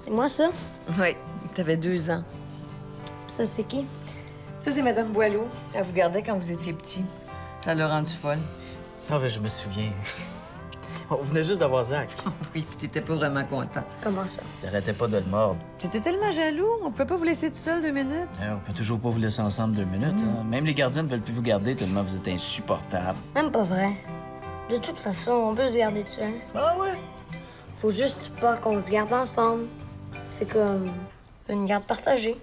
C'est moi, ça? Oui, t'avais 2 ans. Ça, c'est qui? Ça, c'est Madame Boileau. Elle vous gardait quand vous étiez petit. Ça l'a rendu folle. Ah, ben, je me souviens. On venait juste d'avoir Zach. Oui, puis t'étais pas vraiment content. Comment ça? T'arrêtais pas de le mordre. T'étais tellement jaloux, on peut pas vous laisser tout seul 2 minutes. On peut toujours pas vous laisser ensemble 2 minutes. Hein? Même les gardiens ne veulent plus vous garder tellement vous êtes insupportable. Même pas vrai. De toute façon, on peut se garder tout seul. Ah ouais? Faut juste pas qu'on se garde ensemble. C'est comme une garde partagée.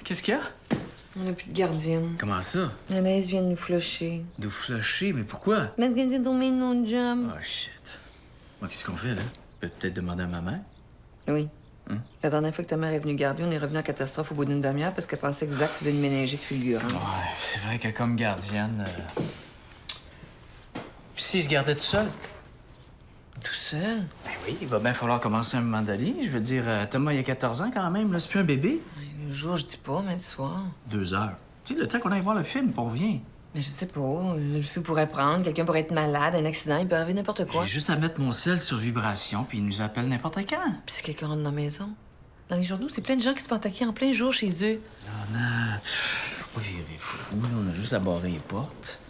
Qu'est-ce qu'il y a? On n'a plus de gardienne. Comment ça? Anaïs vient de nous flusher. Nous flusher? Mais pourquoi? Mais qu'elle vient de tomber non job. Oh, shit. Moi, qu'est-ce qu'on fait, là? Peut-être demander à ma mère? Oui. Hein? La dernière fois que ta mère est venue garder, on est revenu en catastrophe au bout d'une demi-heure parce qu'elle pensait que Zach faisait une méningée de fulgurant. Ouais, c'est vrai que comme gardienne... Puis s'il se gardait tout seul? Tout seul? Ben oui, il va bien falloir commencer un moment donné. Je veux dire, Thomas, il a 14 ans quand même, là. C'est plus un bébé. Le jour, je dis pas, mais le soir. 2 heures. Tu sais, le temps qu'on aille voir le film, puis on revient. Mais je sais pas. Le feu pourrait prendre, quelqu'un pourrait être malade, un accident, il peut arriver n'importe quoi. J'ai juste à mettre mon sel sur vibration, puis il nous appelle n'importe quand. Puis si quelqu'un rentre dans la maison. Dans les journaux, c'est plein de gens qui se font attaquer en plein jour chez eux. Là, Nat, faut pas virer fou, là. On a juste à barrer les portes.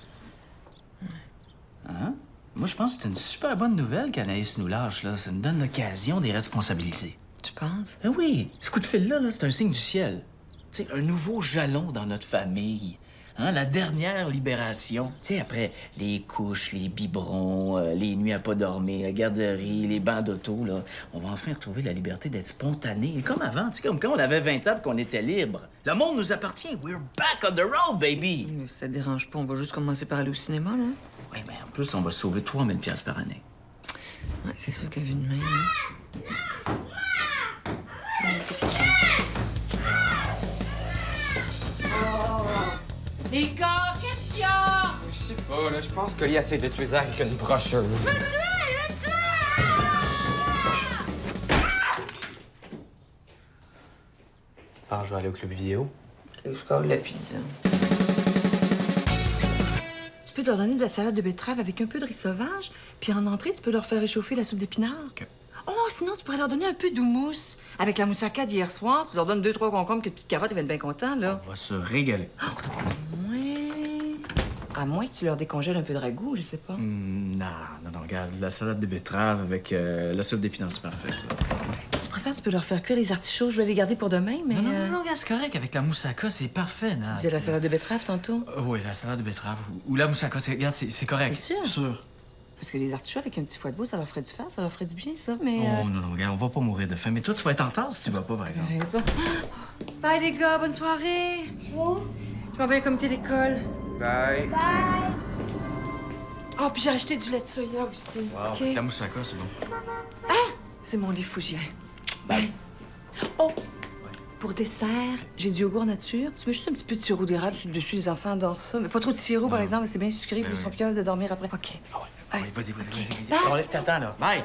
Hein? Moi, je pense que c'est une super bonne nouvelle qu'Anaïs nous lâche, là. Ça nous donne l'occasion des responsabiliser. Tu penses? Ben oui, ce coup de fil-là, là, c'est un signe du ciel. Tu sais, un nouveau jalon dans notre famille. Hein, la dernière libération. Tu sais, après les couches, les biberons, les nuits à pas dormir, la garderie, les bancs d'auto, là, on va enfin retrouver la liberté d'être spontané. Comme avant, tu sais, comme quand on avait 20 ans et qu'on était libre. Le monde nous appartient. We're back on the road, baby! Mais si ça te dérange pas, on va juste commencer par aller au cinéma, là. Oui, mais en plus, on va sauver 3000 pièces par année. Ouais, c'est sûr que vu de même, hein. Qu'est-ce qu'il y a? Les gars, qu'est-ce qu'il y a? Je sais pas, là, je pense que Lia essaie de tuer Zach avec une brocheuse. Ah, je vais aller au club vidéo. Je colle la pizza. Tu peux leur donner de la salade de betterave avec un peu de riz sauvage, puis en entrée, tu peux leur faire réchauffer la soupe d'épinards. OK. Oh, sinon, tu pourrais leur donner un peu d'houmous. Avec la moussaka d'hier soir, tu leur donnes 2-3 concombres, quelques petites carottes, ils vont être bien contents, là. On va se régaler. Ouais. À moins que tu leur décongèles un peu de ragoût, je sais pas. Non, regarde, la salade de betterave avec la soupe d'épinards, c'est parfait, ça. Si tu préfères, tu peux leur faire cuire les artichauts. Je vais les garder pour demain, mais... Non, regarde, c'est correct. Avec la moussaka, c'est parfait, Nat. Tu disais la salade de betterave tantôt? Oui, la salade de betterave ou la moussaka, regarde, c'est correct. T'es sûr? Sûr. Parce que les artichauts avec un petit foie de veau, ça leur ferait du fer, ça leur ferait du bien, ça, mais... Oh, non, regarde, on va pas mourir de faim. Mais toi, tu vas être en retard si tu vas pas, par exemple. T'as raison. Bye, les gars, bonne soirée. Tu vois? Je m'en vais à un comité d'école. Bye. Bye! Oh, puis j'ai acheté du lait de soya aussi. Wow, OK? avec la moussaka, c'est bon. C'est mon livre, faut que j'y aille. Bye. Oh! Pour dessert, j'ai du yogourt nature. Tu mets juste un petit peu de sirop d'érable sur le dessus, les enfants adorent ça. Mais pas trop de sirop, par exemple, c'est bien sucré, puis ils sont plus capables de dormir après. OK. Ah ouais. Bye. Ouais, vas-y. Bye. Enlève ta temps, là. Bye!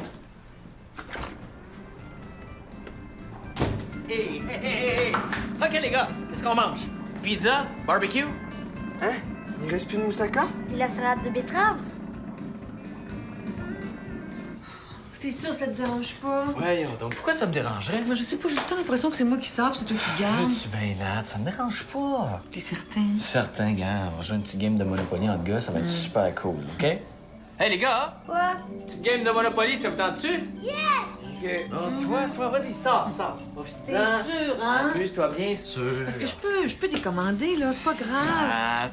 Hey! OK, les gars, qu'est-ce qu'on mange? Pizza? Barbecue? Hein? Il reste plus de moussaka? Et la salade de betterave? T'es sûr, ça te dérange pas? Ouais, donc pourquoi ça me dérangerait? Moi, je sais pas, j'ai tout le temps l'impression que c'est moi qui sors, c'est toi qui garde. Veux-tu bien, Nat? Ça me dérange pas. T'es certain? Certain, gars. On va jouer une petite game de Monopoly entre gars, ça va être super cool, OK? Hey, les gars! Quoi? Petite game de Monopoly, ça vous tente-tu? OK. Oh, tu vois, vas-y, sors. Profite-en. C'est sûr, hein? Amuse-toi bien sûr. Parce que je peux décommander, là, c'est pas grave. Nat.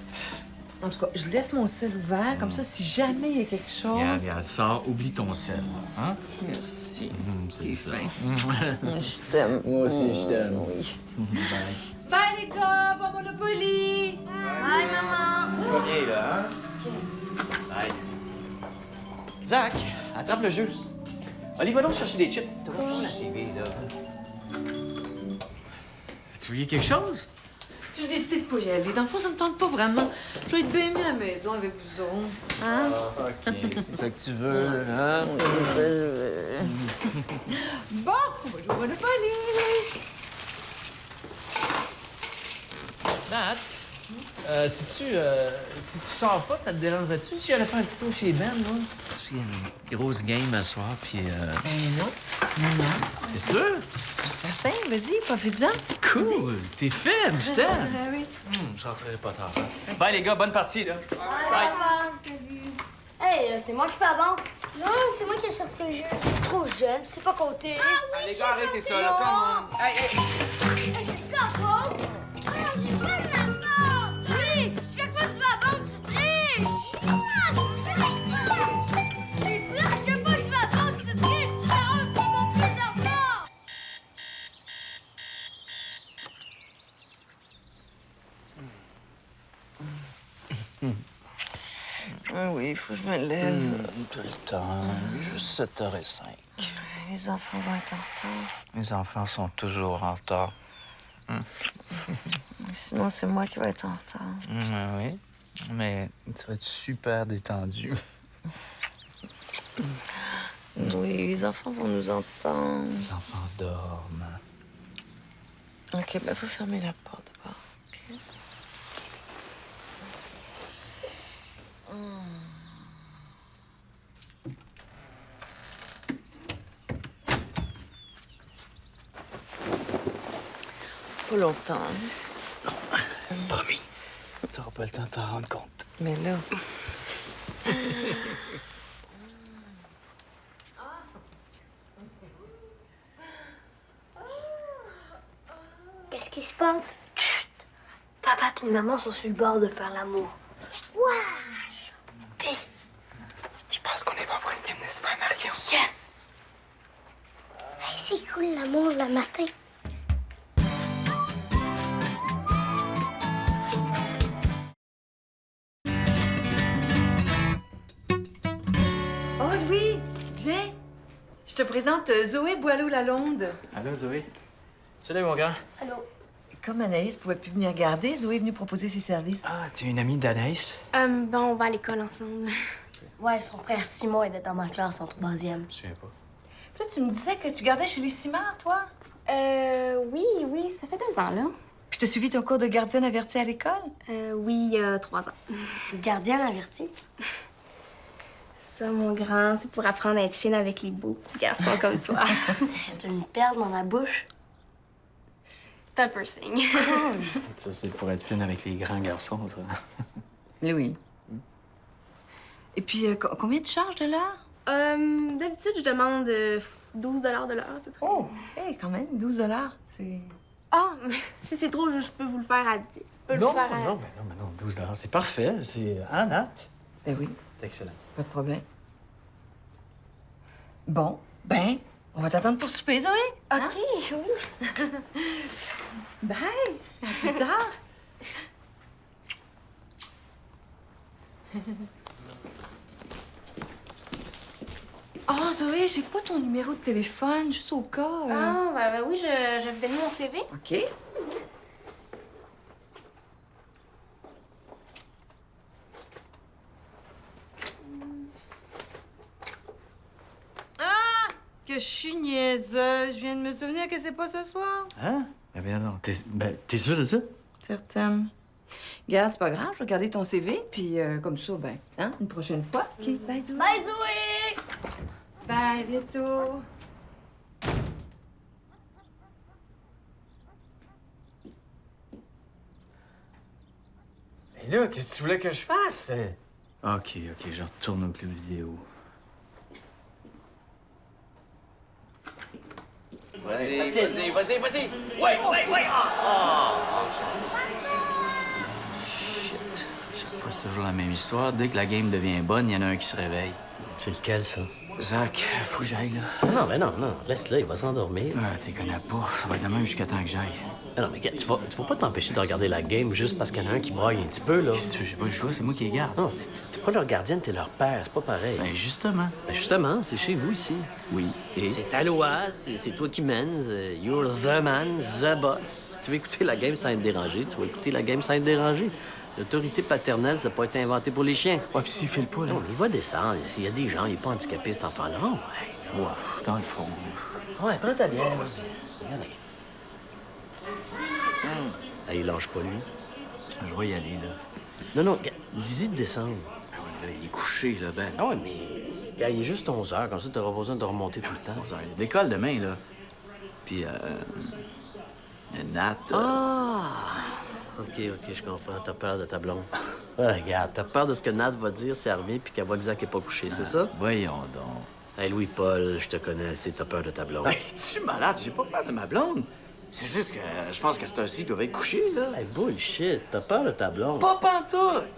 En tout cas, je laisse mon sel ouvert, comme ça, si jamais il y a quelque chose... Regarde, sors, oublie ton sel. Hein? Merci. C'est T'es ça. fin. Je t'aime. Moi aussi, je t'aime. Oui. Bye. Bye, les gars! Bon Monopoly! Bye, maman. Ça va bien, là, hein? Bye. Zach, attrape le jeu. Allez, va donc chercher des chips. T'as pas faire la TV, là. Tu voulais quelque chose? J'ai décidé de pas y aller. Dans le fond, ça me tente pas vraiment. Je vais être bien mieux à la maison avec vous autres. Hein? Ah, OK. C'est ça que tu veux, hein? Bon, on va jouer au Monopoly. Nat, si tu sors pas, ça te dérangerait-tu si j'allais faire un petit tour chez Ben, moi? Parce qu'il y a une grosse game à soir, puis Ben non. Non. T'es sûr? Certain, vas-y, profite-en. Cool! T'es fine, je t'aime! Ah oui. Je rentrerai pas tard. Hein? Bye, les gars, bonne partie, là. Bye, papa. Hey, c'est moi qui fais la banque. Non, c'est moi qui ai sorti le jeu. Trop jeune, c'est pas compter. Ah oui, Les gars, arrêtez ça, là, come on. Hey, hey. c'est ta faute. Ah, c'est pas de ma faute. Oui, chaque fois que tu vas à la banque, tu triches. Et plus, chaque fois que tu vas à la banque, tu triches, tu t'arranges pour avoir plus d'argent. Ah oui, il faut que je me lève. Tout le temps, juste 7h05. Les enfants vont être en retard. Les enfants sont toujours en retard. Sinon, c'est moi qui vais être en retard. Oui, mais tu vas être super détendu. Oui, les enfants vont nous entendre. Les enfants dorment. OK, ben faut fermer la porte d'abord. OK? Pas longtemps. Hein? Promis. T'auras pas le temps de t'en rendre compte. Mais là... Qu'est-ce qui se passe? Chut! Papa et maman sont sur le bord de faire l'amour. Wesh! Pis, Je pense qu'on est pas pour une game de Super Mario. yes! Hey, c'est cool l'amour le matin. Oh, Louis, viens. Je te présente Zoé Boileau-Lalonde. Allô, Zoé? Salut, mon gars. Allô? Comme Anaïs pouvait plus venir garder, Zoé est venue proposer ses services. Ah, t'es une amie d'Anaïs? Bon, on va à l'école ensemble. Ouais, son frère Simon était dans ma classe en troisième. Je me souviens pas. Puis là, tu me disais que tu gardais chez les Simard, toi. Oui, ça fait 2 ans, là. Puis t'as suivi ton cours de gardienne avertie à l'école? Oui, il y a 3 ans. Gardienne avertie. Ça, mon grand, c'est pour apprendre à être fine avec les beaux petits garçons comme toi. T'as une perle dans ma bouche. C'est un piercing. Ça, c'est pour être fine avec les grands garçons, ça. Louis. Et puis, combien tu charges de l'heure? D'habitude, je demande 12 de l'heure à peu près. Oh, quand même, 12 $. C'est... Ah, mais si c'est trop, je peux vous le faire à 10. Je peux Non, le faire à... non, 12 $, c'est parfait. C'est... Hein, Nat? Ben oui, C'est excellent. pas de problème. Bon, ben, on va t'attendre pour souper, Zoé. OK, oui. Bye! À plus tard! Oh, Zoé, j'ai pas ton numéro de téléphone, juste au cas. Ah, ben oui, je vais vous donner mon CV. OK. Ah! Que je suis niaiseuse. Je viens de me souvenir que c'est pas ce soir. Hein? Eh bien non. T'es sûre de ça? Certaine. Regarde, c'est pas grave, je vais garder ton CV, puis comme ça, ben, hein, une prochaine fois. OK, bye, Zoé. Bye, Zoé! Bye, bientôt. Mais là, qu'est-ce que tu voulais que je fasse? OK, je retourne au club vidéo. Vas-y. Ouais! Shit. Chaque fois, c'est toujours la même histoire. Dès que la game devient bonne, il y en a un qui se réveille. C'est lequel, ça? Zach, faut que j'aille, là. Non, mais non, laisse-le, il va s'endormir. Ah, t'es connais pas. Ça va être de même jusqu'à temps que j'aille. Ah non, mais gars, tu vas pas t'empêcher de regarder la game juste parce qu'il y en a un qui braille un petit peu, là. Qu'est-ce que tu veux? J'ai pas le choix, c'est moi qui les garde. Non, t'es pas leur gardienne, t'es leur père, c'est pas pareil. Ben, justement. Ben, justement, c'est chez vous ici. Oui. Et? C'est ta loi, c'est toi qui mènes. You're the man, the boss. Si tu veux écouter la game sans être dérangé, tu vas écouter la game sans être dérangé. L'autorité paternelle, ça n'a pas été inventé pour les chiens. Ouais, puis s'il file pas, là. Non, mais il va descendre. S'il y a des gens, il est pas handicapé, cet enfant-là. Ouais. Ouais, dans le fond. Ouais, prends ta bière. Regarde. Ah, il lâche pas, lui. Je vais y aller, là. Non, regarde, dis-y de descendre. Ah ouais, là, il est couché, là, Ben. Ah ouais, mais regarde, il est juste 11 heures, comme ça, t'auras pas besoin de remonter tout le temps. Il y a de l'école demain, là. Puis, Nat... Ah! OK, je comprends. T'as peur de ta blonde. Ah, regarde, t'as peur de ce que Nat va dire si elle revient puis qu'elle voit que Zach est pas couché, c'est ça? Voyons donc. Hey, Louis-Paul, je te connais assez, t'as peur de ta blonde. Hey, tu es malade? J'ai pas peur de ma blonde. C'est juste que je pense qu'à cette heure-ci, ils doivent être couchés, là. Hey, bullshit, t'as peur de ta blonde. Pas pantoute!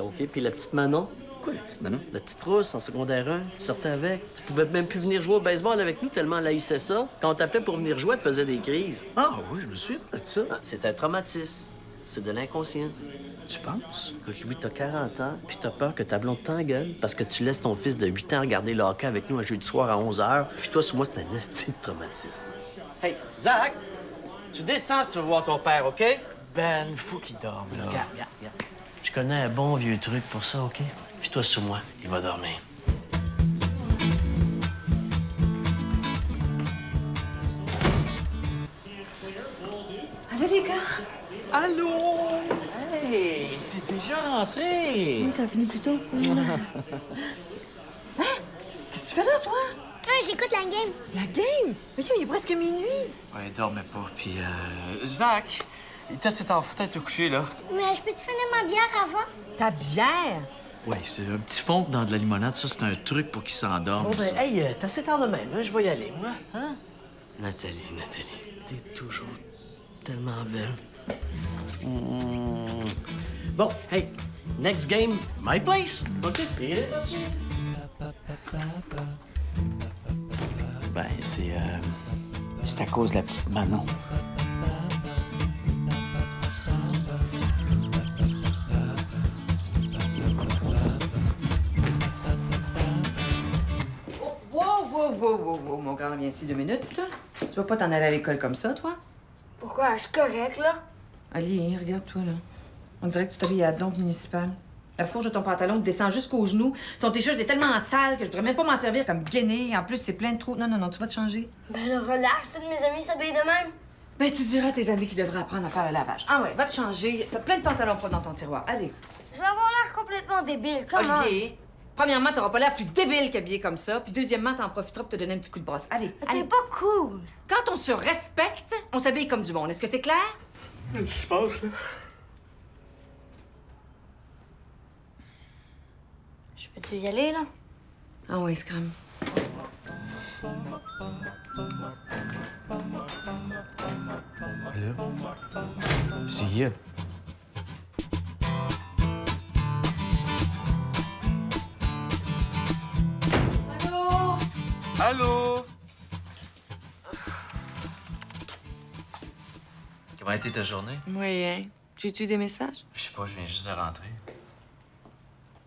OK. Puis la petite Manon? Quoi, la petite Manon? La petite rousse en secondaire 1, tu sortais avec. Tu pouvais même plus venir jouer au baseball avec nous tellement elle haïssait ça. Quand on t'appelait pour venir jouer, elle te faisait des crises. Ah oui, je me souviens de ça. Ah, c'est un traumatisme. C'est de l'inconscient. Tu penses? Oui, t'as 40 ans, puis t'as peur que ta blonde t'engueule parce que tu laisses ton fils de 8 ans regarder le hockey avec nous un jeudi soir à 11 h. Puis toi, sur moi, c'est un esti de traumatisme. Hey, Zach! Tu descends si tu veux voir ton père, OK? Ben, faut qu'il dorme, là. Regarde. Je connais un bon vieux truc pour ça, OK? Fie-toi sur moi, il va dormir. Allez, les gars. Allô? Hey, t'es déjà rentré? Oui, ça finit plus tôt. Hein? Qu'est-ce que tu fais là, toi? Ah, j'écoute la game. La game? Voyons, il est presque minuit. Ouais, il dormait pas. Puis, Zach, il t'a cet enfant à te coucher, là. Mais je peux-tu finir ma bière avant? Ta bière? Ouais, c'est un petit fond dans de la limonade. Ça, c'est un truc pour qu'il s'endorme. Bon, ben, ça. hey, t'as 7 heures de même, hein? Je vais y aller, moi. Hein? Nathalie, t'es toujours tellement belle. Bon, hey, next game, my place. OK, puis là-dessus. Ben, c'est à cause de la petite Manon. Wow, mon gars, viens ici 2 minutes. Tu vas pas t'en aller à l'école comme ça, toi? Pourquoi? Je suis correcte, là. Ali, regarde-toi, là. On dirait que tu t'habilles à la dompe municipale. La fourche de ton pantalon te descend jusqu'aux genoux. Ton t-shirt est tellement sale que je devrais même pas m'en servir comme guenille. En plus, c'est plein de trous. Non, tu vas te changer. Ben là, relax, toutes mes amies s'habillent de même. Ben, tu diras à tes amis qu'ils devraient apprendre à faire le lavage. Ah ouais, va te changer. T'as plein de pantalons propres dans ton tiroir. Allez. Je vais avoir l'air complètement débile. Comment? Olivier, premièrement, t'auras pas l'air plus débile qu'habillé comme ça. Puis deuxièmement, t'en profiteras pour te donner un petit coup de brosse. Allez, T'es allez. pas cool. Quand on se respecte, on s'habille comme du monde. Est-ce que c'est clair? Qu'est-ce qui se passe, là? Je peux-tu y aller, là? Ah ouais, Scram. Là? C'est Allô? Allô? Comment a été ta journée? Moyen. J'ai-tu eu des messages? Je sais pas, je viens juste de rentrer.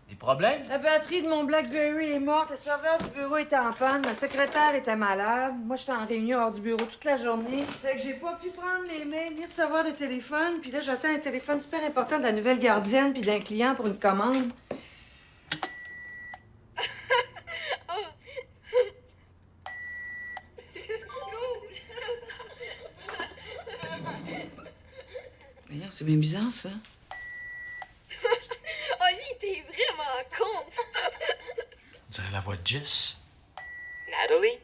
Des problèmes? La batterie de mon BlackBerry est morte, le serveur du bureau était en panne, ma secrétaire était malade. Moi, j'étais en réunion hors du bureau toute la journée. Fait que j'ai pas pu prendre mes mails ni recevoir de téléphone. Puis là, j'attends un téléphone super important de la nouvelle gardienne puis d'un client pour une commande. D'ailleurs, c'est bien bizarre, ça. Oli, t'es vraiment con! On dirait la voix de Jess. Natalie?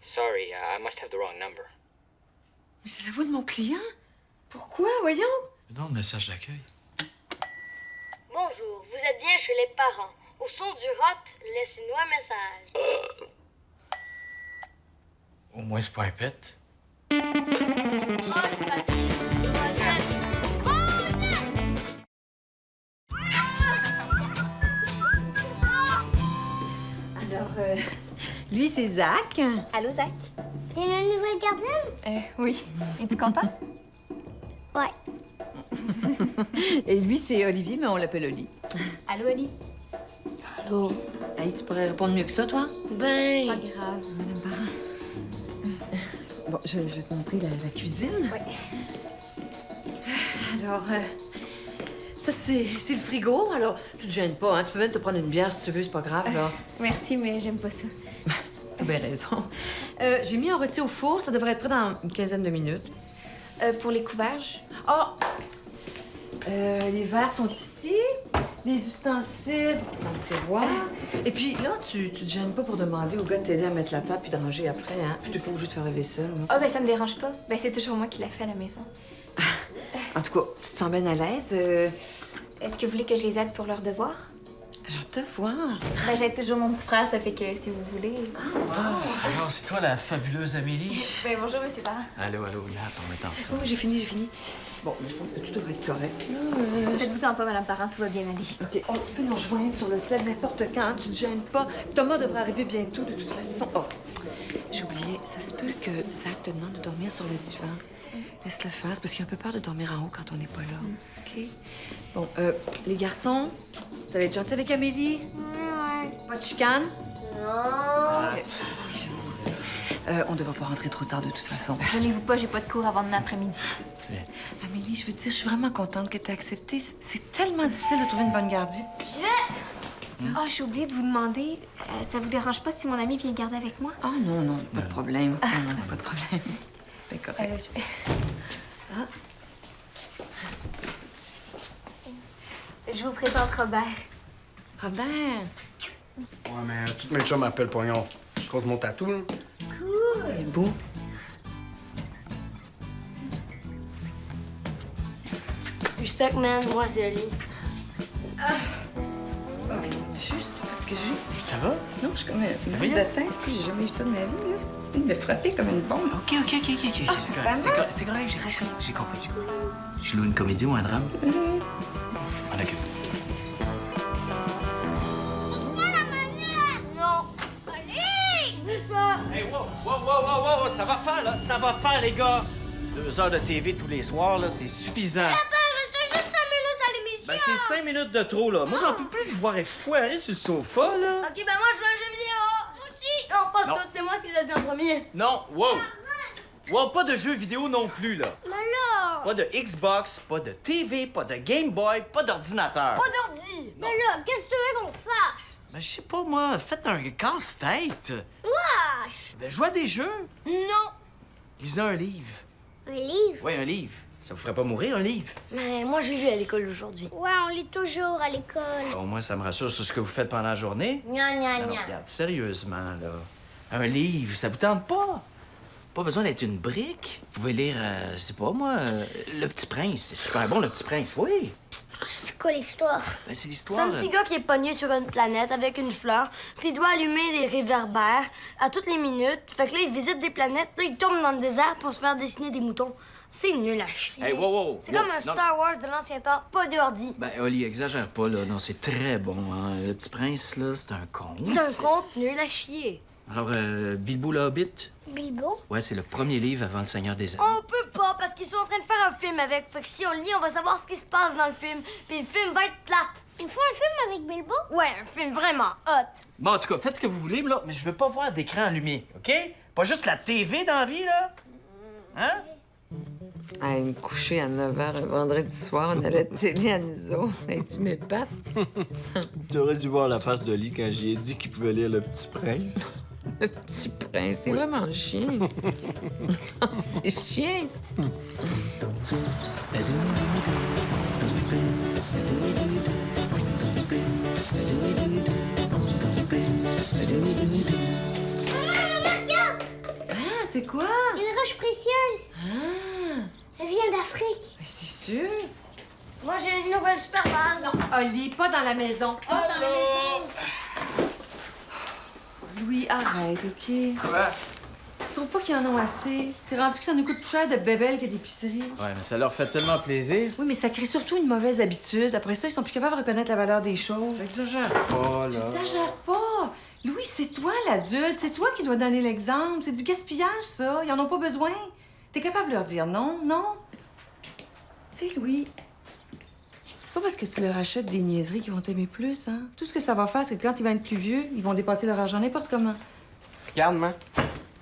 Sorry, I must have the wrong number. Mais c'est la voix de mon client. Pourquoi, voyons? Non, le message d'accueil. Bonjour, vous êtes bien chez les parents. Au son du rot, laissez-nous un message. Au moins, c'est pas un pet. Alors, lui, c'est Zach. Allô, Zach? T'es la nouvelle gardienne? Oui. Es-tu content? Ouais. Et lui, c'est Olivier, mais on l'appelle Oli. Allô, Ali? Allô? Hey, tu pourrais répondre mieux que ça, toi? Ben... Pas grave. Madame Parent. Bon, je vais te montrer la cuisine. Ouais. Alors, ça, c'est le frigo. Alors, tu te gênes pas, hein? Tu peux même te prendre une bière si tu veux, c'est pas grave, là. Merci, mais j'aime pas ça. T'as bien raison. J'ai mis un rôti au four. Ça devrait être prêt dans une quinzaine de minutes. Pour les couverts? Oh! Les verres sont ici. Les ustensiles dans le tiroir. Et puis là, tu te gênes pas pour demander au gars de t'aider à mettre la table puis de ranger après, hein? Puis t'es pas obligé de faire la vaisselle, moi. Ah, ben ça me dérange pas. Ben c'est toujours moi qui l'ai fait à la maison. En tout cas, tu te sens bien à l'aise. Est-ce que vous voulez que je les aide pour leurs devoirs? Alors, te voir. Ben j'aide toujours mon petit frère, ça fait que si vous voulez... Ah, alors c'est toi la fabuleuse Amélie? Ben bonjour, monsieur Parent. Allô, regarde, on est en Oh, retour. j'ai fini. Bon, mais je pense que tu devrais être correct, là. Faites-vous en pas, madame Parent, tout va bien aller. OK. Oh, tu peux nous rejoindre sur le sel n'importe quand, tu te gênes pas. Thomas devrait arriver bientôt, de toute façon. Oh, j'ai oublié, ça se peut que Zach te demande de dormir sur le divan. Laisse-le faire, c'est parce qu'il a un peu peur de dormir en haut quand on n'est pas là. OK? Bon, les garçons, vous allez être gentils avec Amélie? Ouais. Pas de chicane? Non. Oui, on ne devrait pas rentrer trop tard de toute façon. Gênez-vous pas, j'ai pas de cours avant demain après-midi. Amélie, je veux te dire, je suis vraiment contente que tu aies accepté. C'est tellement difficile de trouver une bonne gardienne. Ah, j'ai oublié de vous demander, ça vous dérange pas si mon ami vient garder avec moi? Ah non, pas de problème. Non, pas de problème. C'est correct. Je vous présente Robert. Robert, Ouais, mais tous mes chums m'appellent Pognon. À cause de mon tatou, là. il est beau. Respect, man. Moi, c'est Ali. Oh mon Dieu, c'est parce que j'ai... Ça va? Non, je suis comme une Voyons. de tête, puis j'ai jamais eu ça de ma vie, là. Il m'a frappé comme une bombe. OK. C'est correct, j'ai compris. Je loue une comédie ou un drame? On occupe. Non. Allez! Juste pas. Hey, wow, ça va faire, là. Ça va faire, les gars. 2 heures de TV tous les soirs, là, c'est suffisant. Reste juste 5 minutes à l'émission. Ben, c'est 5 minutes de trop, là. Moi, j'en peux plus de vous voir effoiré sur le sofa, là. OK, ben moi, je joue à un jeu vidéo. Moi aussi. Non, pas Non. tout. C'est moi qui l'ai dit en premier. Non, wow. Wow, pas de jeux vidéo non plus, là. Mais là. Pas de Xbox, pas de TV, pas de Game Boy, pas d'ordinateur. Pas d'ordi. Mais là, qu'est-ce que tu veux qu'on fasse? Ben, je sais pas, moi, faites un casse-tête. Wesh. Ben, jouez à des jeux. Non. Lisez un livre. Un livre? Oui, un livre. Ça vous ferait pas mourir, un livre? Mais moi, j'ai lu à l'école aujourd'hui. Ouais, on lit toujours à l'école. Au moins, ça me rassure sur ce que vous faites pendant la journée. Gna, gna, Non, gna. regarde, sérieusement, là. Un livre, ça vous tente pas? Pas besoin d'être une brique. Vous pouvez lire, je sais pas, moi, Le Petit Prince. C'est super bon, Le Petit Prince, oui. C'est quoi l'histoire? Ben, c'est C'est l'histoire... un petit gars qui est pogné sur une planète avec une fleur, puis il doit allumer des réverbères à toutes les minutes. Fait que là, il visite des planètes, là, il tombe dans le désert pour se faire dessiner des moutons. C'est nul à chier. Hey, wow. C'est comme un Non. Star Wars de l'ancien temps, pas d'ordi. Ben, Oli, exagère pas, là. Non, c'est très bon, hein. Le Petit Prince, là, c'est un conte. C'est un conte nul à chier. Alors, Bilbo le Hobbit? Bilbo? Ouais, c'est le premier livre avant Le Seigneur des Anneaux. On peut pas, parce qu'ils sont en train de faire un film avec. Fait que si on le lit, on va savoir ce qui se passe dans le film. Puis le film va être plate. Ils font un film avec Bilbo? Ouais, un film vraiment hot. Bon, en tout cas, faites ce que vous voulez, là, mais je veux pas voir d'écran allumé, OK? Pas juste la TV dans la vie, là. Hein? Hey, me coucher à 9h un vendredi soir, on a la télé à nous autres. Hey, tu m'épates. Tu aurais dû voir la face de Lee quand j'y ai dit qu'il pouvait lire Le Petit Prince. Le Petit Prince, t'es vraiment chien. C'est chien. Ah, c'est quoi? Une roche précieuse. Ah, Elle vient d'Afrique. mais c'est sûr. Moi, j'ai une nouvelle super balle. Non, Oli, pas dans la maison. Pas dans la maison. Louis, arrête, OK? Quoi? trouve pas qu'ils en ont assez. C'est rendu que ça nous coûte plus cher de bébelles que d'épicerie. Ouais, mais ça leur fait tellement plaisir. Oui, mais ça crée surtout une mauvaise habitude. Après ça, ils sont plus capables de reconnaître la valeur des choses. Exagère pas, là. Exagère pas! Louis, c'est toi l'adulte. C'est toi qui dois donner l'exemple. C'est du gaspillage, ça. Ils en ont pas besoin. T'es capable de leur dire non, non? Tu sais, Louis, c'est pas parce que tu leur achètes des niaiseries qu'ils vont t'aimer plus, hein? Tout ce que ça va faire, c'est que quand ils vont être plus vieux, ils vont dépenser leur argent n'importe comment. Regarde, man.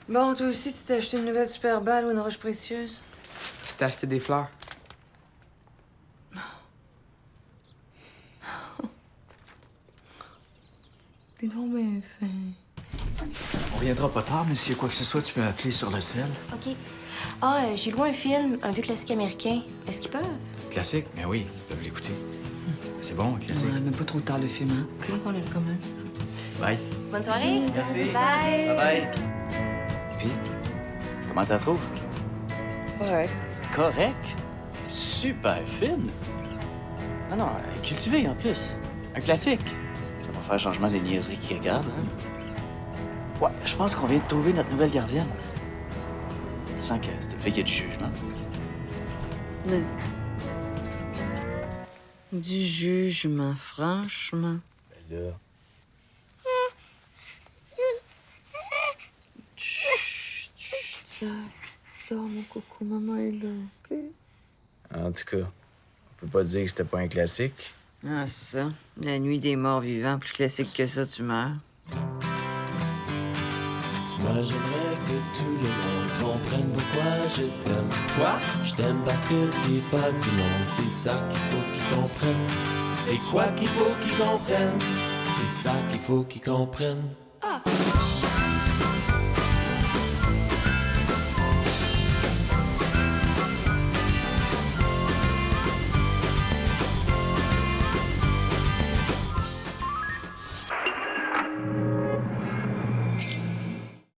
Bon, toi aussi, tu t'es acheté une nouvelle super balle ou une roche précieuse? Je t'ai acheté des fleurs. T'es donc bien fin. On reviendra pas tard, mais s'il y a quoi que ce soit, tu peux appeler sur le sel. OK. Ah, j'ai loué un film, un vieux classique américain. Est-ce qu'ils peuvent? Classique? Mais oui, ils peuvent l'écouter. C'est bon, un classique. Ouais, mais pas trop tard le film, hein? OK, on est quand même. Bye. Bonne soirée. Merci. Bye. Bye-bye. Puis, comment t'as trouvé? Correct. Correct. Super fine. Non, non, cultivé en plus. Un classique. Ça va faire changement des niaiseries qui regardent, hein? Ouais, je pense qu'on vient de trouver notre nouvelle gardienne. Tu sens que c'est le fait qu'il y a du jugement. Du jugement, franchement. Ben là. Dors, mon coco, maman est là, OK? En tout cas, on peut pas dire que c'était pas un classique. Ah, ça. La nuit des morts vivants, plus classique que ça, tu meurs. Moi j'aimerais que tout le monde comprenne pourquoi je t'aime. Quoi? Je t'aime parce que t'es pas du monde. C'est ça qu'il faut qu'ils comprennent. C'est quoi qu'il faut qu'ils comprennent? C'est ça qu'il faut qu'ils comprennent.